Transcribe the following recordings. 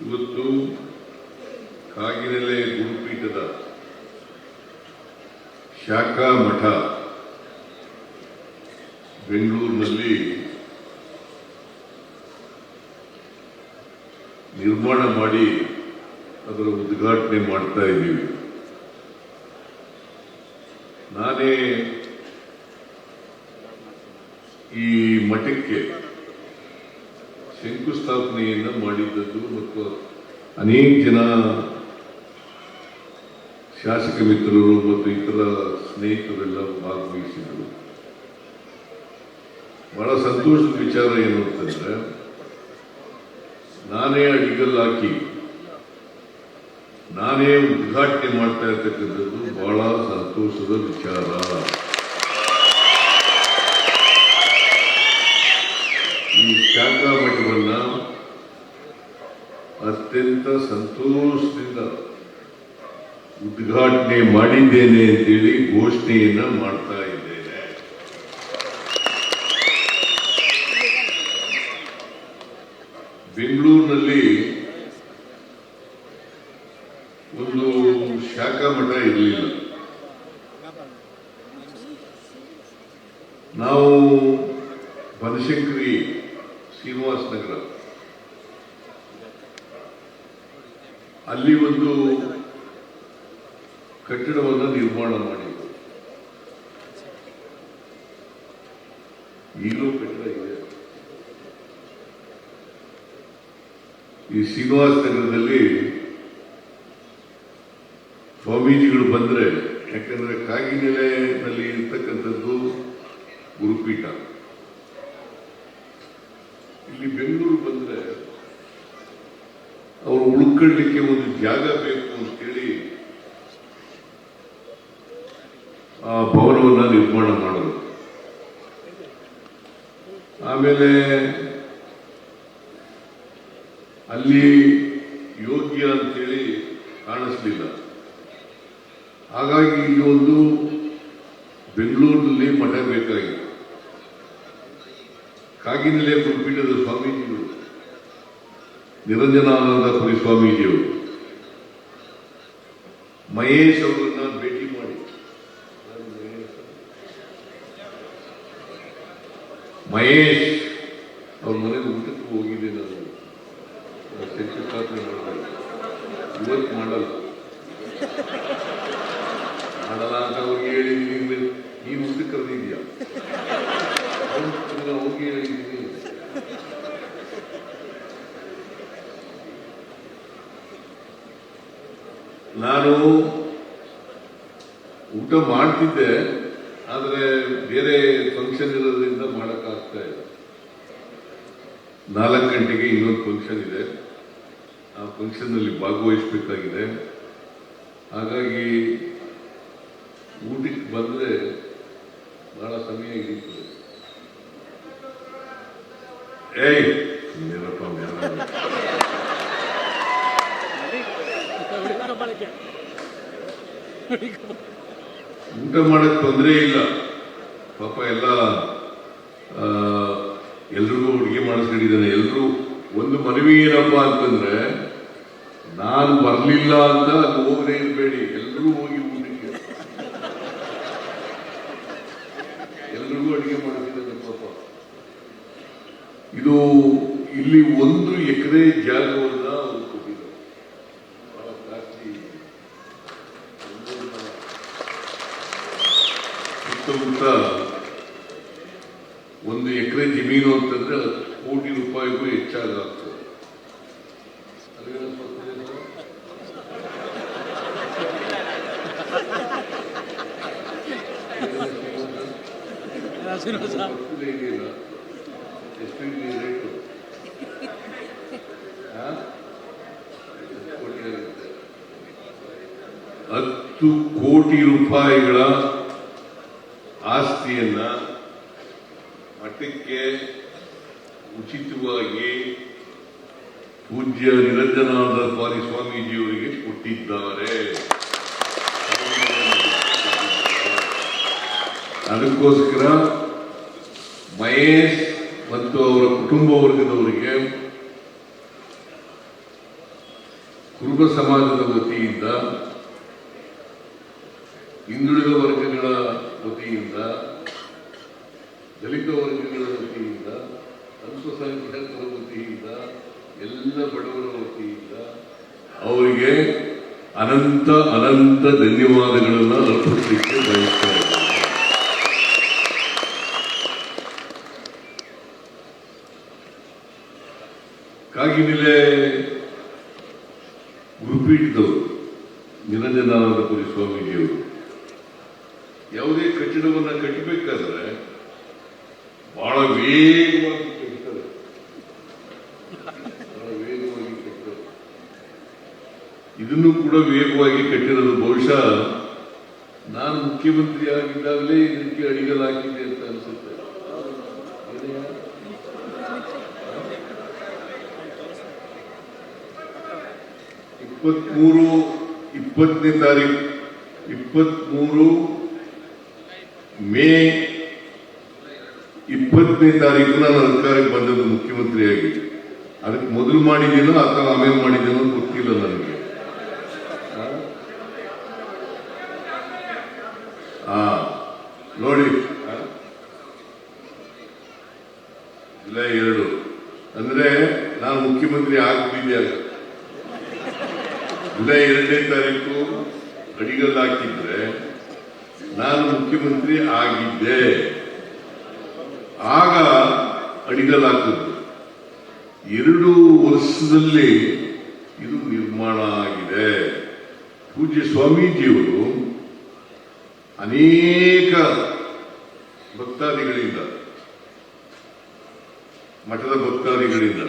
ಇವತ್ತು ಕಾಗಿನೆಲೆ ಗುರುಪೀಠದ ಶಾಖಾ ಮಠ ಬೆಂಗಳೂರಿನಲ್ಲಿ ನಿರ್ಮಾಣ ಮಾಡಿ ಅದರ ಉದ್ಘಾಟನೆ ಮಾಡ್ತಾ ಇದ್ದೀವಿ. ನಾನೇ ಈ ಮಠಕ್ಕೆ ಶಂಕುಸ್ಥಾಪನೆಯನ್ನು ಮಾಡಿದ್ದದ್ದು ಮತ್ತು ಅನೇಕ ಜನ ಶಾಸಕ ಮಿತ್ರರು ಮತ್ತು ಇತರ ಸ್ನೇಹಿತರೆಲ್ಲ ಭಾಗವಹಿಸಿದರು. ಬಹಳ ಸಂತೋಷದ ವಿಚಾರ ಏನು ಅಂತಂದ್ರೆ, ನಾನೇ ಅಡಿಗಲ್ಲಾಕಿ ನಾನೇ ಉದ್ಘಾಟನೆ ಮಾಡ್ತಾ ಇರ್ತಕ್ಕಂಥದ್ದು ಬಹಳ ಸಂತೋಷದ ವಿಚಾರ. ಈ ಶಾಖಾ ಮಠವನ್ನ ಅತ್ಯಂತ ಸಂತೋಷದಿಂದ ಉದ್ಘಾಟನೆ ಮಾಡಿದ್ದೇನೆ ಅಂತೇಳಿ ಘೋಷಣೆಯನ್ನ ಮಾಡ್ತಾ ಇದ್ದೇನೆ. ಬೆಂಗಳೂರಿನಲ್ಲಿ ಒಂದು ಶಾಖಾ ಮಠ ಇರಲಿಲ್ಲ. ನಾವು ಬನಶಂಕರಿ ಶ್ರೀನಿವಾಸ ನಗರ ಅಲ್ಲಿ ಒಂದು ಕಟ್ಟಡವನ್ನು ನಿರ್ಮಾಣ ಮಾಡಿದ್ರು. ಈಗಲೂ ಕಟ್ಟಡ ಇದೆ. ಈ ಶ್ರೀನಿವಾಸ ನಗರದಲ್ಲಿ ಸ್ವಾಮೀಜಿಗಳು ಬಂದ್ರೆ, ಯಾಕಂದ್ರೆ ಕಾಗಿನೆಲೆನಲ್ಲಿ ಇರ್ತಕ್ಕಂಥದ್ದು ಗುರುಪೀಠ. ಇಲ್ಲಿ ಬೆಂಗಳೂರು ಬಂದ್ರೆ ಅವರು ಉಳ್ಕೊಳ್ಳಿಕ್ಕೆ ಒಂದು ಜಾಗ ಬೇಕು ಅಂತೇಳಿ ಆ ಭವನವನ್ನ ನಿರ್ಮಾಣ ಮಾಡೋದು. ಆಮೇಲೆ ಅಲ್ಲಿ ಯೋಗ್ಯ ಅಂತೇಳಿ ಕಾಣಿಸ್ಲಿಲ್ಲ. ಹಾಗಾಗಿ ಇಲ್ಲಿ ಒಂದು ಬೆಂಗಳೂರಿನಲ್ಲಿ ಮಠ ಬೇಕಾಗಿತ್ತು. ಕಾಗಿನೆಲೆ ಗುರುಪೀಠದ ಸ್ವಾಮೀಜಿಗಳು ನಿರಂಜನಾನಂದಪುರಿ ಸ್ವಾಮೀಜಿಯವರು ಮಹೇಶ್ ಅವರನ್ನ ಭೇಟಿ ಮಾಡಿ, ಮಹೇಶ್ ಅವ್ರ ಮನೆಗೆ ಊಟಕ್ಕೆ ಹೋಗಿದ್ದೆ ನಾನು. ಶಂಕುಸ್ಥಾಪನೆ ಮಾಡಲ್ಲ, ಇವತ್ತು ಮಾಡಲ್ಲ ಅಂತ ಅವ್ರಿಗೆ ಹೇಳಿದ್ದೀನಿ. ನೀನು ಊಟಕ್ಕೆ ಕರೆದಿದ್ಯಾ? ಹೋಗಿ ಹೇಳಿದ್ದೀನಿ. ನಾನು ಊಟ ಮಾಡ್ತಿದ್ದೆ, ಆದರೆ ಬೇರೆ ಫಂಕ್ಷನ್ ಇರೋದ್ರಿಂದ ಮಾಡೋಕ್ಕಾಗ್ತಾ ಇಲ್ಲ. 4 ಗಂಟೆಗೆ ಇನ್ನೊಂದು ಫಂಕ್ಷನ್ ಇದೆ, ಆ ಫಂಕ್ಷನ್ನಲ್ಲಿ ಭಾಗವಹಿಸಬೇಕಾಗಿದೆ. ಹಾಗಾಗಿ ಊಟಕ್ಕೆ ಬಂದರೆ ಬಹಳ ಸಮಯ ಹಿಡಿತದೆ. ಊಟ ಮಾಡಕ್ ತೊಂದರೆ ಇಲ್ಲ ಪಾಪ. ಎಲ್ರಿಗೂ ಅಡುಗೆ ಮಾಡಿಸ್ಕೊಂಡಿದ್ದಾನೆ. ಎಲ್ರು ಒಂದು ಮನವಿ ಏನಪ್ಪ ಅಂತಂದ್ರೆ, ನಾನು ಬರ್ಲಿಲ್ಲ ಅಂತ ಅದು ಹೋಗದೆ ಇರಬೇಡಿ, ಎಲ್ರೂ ಹೋಗಿ ಊಟಕ್ಕೆ. ಎಲ್ರಿಗೂ ಅಡುಗೆ ಮಾಡಿಸಿದ್ದಾನೆ ಪಾಪ. ಇದು ಇಲ್ಲಿ 1 ಎಕರೆ ಜಾಗವನ್ನ ಅವರು ಕೊಟ್ಟಿದ್ದಾರೆ. ಬಹಳ ಜಾಸ್ತಿ ಸುತ್ತಮುತ್ತ 1 ಎಕರೆ ಜಮೀನು ಅಂತಂದ್ರೆ 10 ಕೋಟಿ ರೂಪಾಯಿಗೂ ಹೆಚ್ಚಾಗ್ತದೆ. ಎಷ್ಟು ರೇಟು? 10 ಕೋಟಿ ರೂಪಾಯಿಗಳ ಆಸ್ತಿಯನ್ನ ಮಠಕ್ಕೆ ಉಚಿತವಾಗಿ ಪೂಜ್ಯ ನಿರಂಜನಾನಂದಪುರಿ ಸ್ವಾಮೀಜಿಯವರಿಗೆ ಕೊಟ್ಟಿದ್ದಾರೆ. ಅದಕ್ಕೋಸ್ಕರ ಮಹೇಶ್ ಮತ್ತು ಅವರ ಕುಟುಂಬ ವರ್ಗದವರಿಗೆ ಕುರುಬ ಸಮಾಜದ ವತಿಯಿಂದ, ಹಿಂದುಳಿದ ವರ್ಗಗಳ ವತಿಯಿಂದ, ದಲಿತ ವರ್ಗಗಳ ವತಿಯಿಂದ, ಅಲ್ಪಸಂಖ್ಯಾತರ ವತಿಯಿಂದ, ಎಲ್ಲ ಬಡವರ ವತಿಯಿಂದ ಅವರಿಗೆ ಅನಂತ ಅನಂತ ಧನ್ಯವಾದಗಳನ್ನು ಅರ್ಪಿಸಲಿಕ್ಕೆ ಬಯಸ್ತಾ ಇದ್ದಾರೆ. ಕಾಗಿನೆಲೆ ಗುರುಪೀಠದವರು ನಿರಂಜನಾನಂದಪುರಿ ಸ್ವಾಮೀಜಿಯವರು ಯಾವುದೇ ಕಟ್ಟಡವನ್ನು ಕಟ್ಟಬೇಕಾದ್ರೆ ಬಹಳ ವೇಗವಾಗಿ ಕಟ್ತಾರೆ. ಇದನ್ನು ಕೂಡ ವೇಗವಾಗಿ ಕಟ್ಟಿರೋದು ಬಹುಶಃ ನಾನು ಮುಖ್ಯಮಂತ್ರಿ ಆಗಿದ್ದಾಗಲೇ ಇದಕ್ಕೆ ಅಡಿಗಲ್ ಹಾಕಿದೆ ಅಂತ ಅನಿಸುತ್ತೆ. 23 ಮೇ 20ನೇ ತಾರೀಕು ನಾನು ಅಧಿಕಾರಕ್ಕೆ ಬಂದದ್ದು ಮುಖ್ಯಮಂತ್ರಿಯಾಗಿ. ಅದಕ್ಕೆ ಮೊದಲು ಮಾಡಿದ್ದೇನೋ ಅಥವಾ ಆಮೇಲೆ ಮಾಡಿದ್ದೇನೋ ಗೊತ್ತಿಲ್ಲ ನನಗೆ. ನೋಡಿ, ಜುಲೈ 2 ಅಂದ್ರೆ ನಾನು ಮುಖ್ಯಮಂತ್ರಿ ಆಗ್ತಿದ್ದೆ. ಜುಲೈ 2ನೇ ತಾರೀಕು ಅಡಿಗಲ್ ಹಾಕಿದ್ರೆ ನಾನು ಮುಖ್ಯಮಂತ್ರಿ ಆಗಿದ್ದೆ. ಆಗ ಅಡಿಗಲ್ ಹಾಕಿದ್ದು 2 ವರ್ಷದಲ್ಲಿ ಇದು ನಿರ್ಮಾಣ ಆಗಿದೆ. ಪೂಜ್ಯ ಸ್ವಾಮೀಜಿಯವರು ಅನೇಕ ಭಕ್ತಾದಿಗಳಿಂದ, ಮಠದ ಭಕ್ತಾದಿಗಳಿಂದ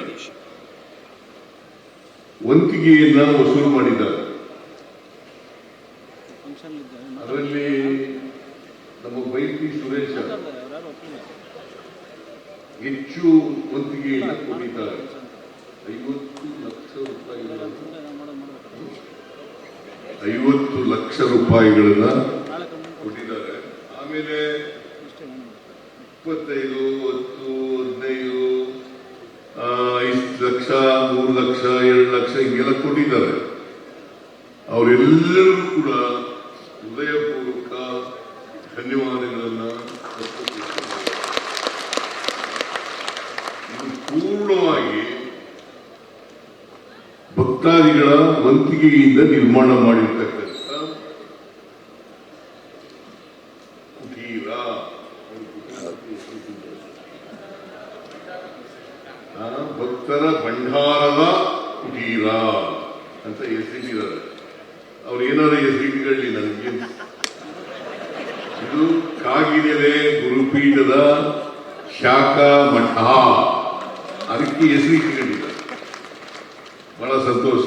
ವಂತಿಗೆಯನ್ನ ವಸೂಲು ಮಾಡಿದ್ದಾರೆ. ಅದರಲ್ಲಿ ನಮ್ಮ ಬೈತಿ ಸುರೇಶ ಹೆಚ್ಚು ವಂತಿಗೆಯನ್ನು ಕೊಟ್ಟಿದ್ದಾರೆ. 50 ಲಕ್ಷ ರೂಪಾಯಿಗಳನ್ನ ಕೊಟ್ಟಿದ್ದಾರೆ. ಆಮೇಲೆ 25, 10, 15, 5 ಲಕ್ಷ, 3 ಲಕ್ಷ, 2 ಲಕ್ಷ ಹಿಂಗೆಲ್ಲ ಕೊಟ್ಟಿದ್ದಾರೆ. ಅವರೆಲ್ಲರೂ ಕೂಡ ಹೃದಯಪೂರ್ವಕ ಧನ್ಯವಾದಗಳನ್ನು ಪೂರ್ಣವಾಗಿ ಭಕ್ತಾದಿಗಳ ವಂತಿಗೆಯಿಂದ ನಿರ್ಮಾಣ ಮಾಡಿರ್ತಕ್ಕಂಥ ಕುಟೀರ, ಭಕ್ತರ ಭಂಡಾರದ ಕುಟೀರ ಅಂತ ಹೆಸರಿಟ್ಟಿದ್ದಾರೆ. ಅವ್ರು ಏನಾದ್ರು ಹೆಸರಿಟ್ಟುಕೊಳ್ಳಿ, ನನಗೆ ಇದು ಕಾಗಿನೆಲೆ ಗುರುಪೀಠದ ಶಾಖಾ ಮಠ, ಅದಕ್ಕೆ ಹೆಸರಿಟ್ಟುಕೊಂಡಿದ್ದಾರೆ. ಬಹಳ ಸಂತೋಷ.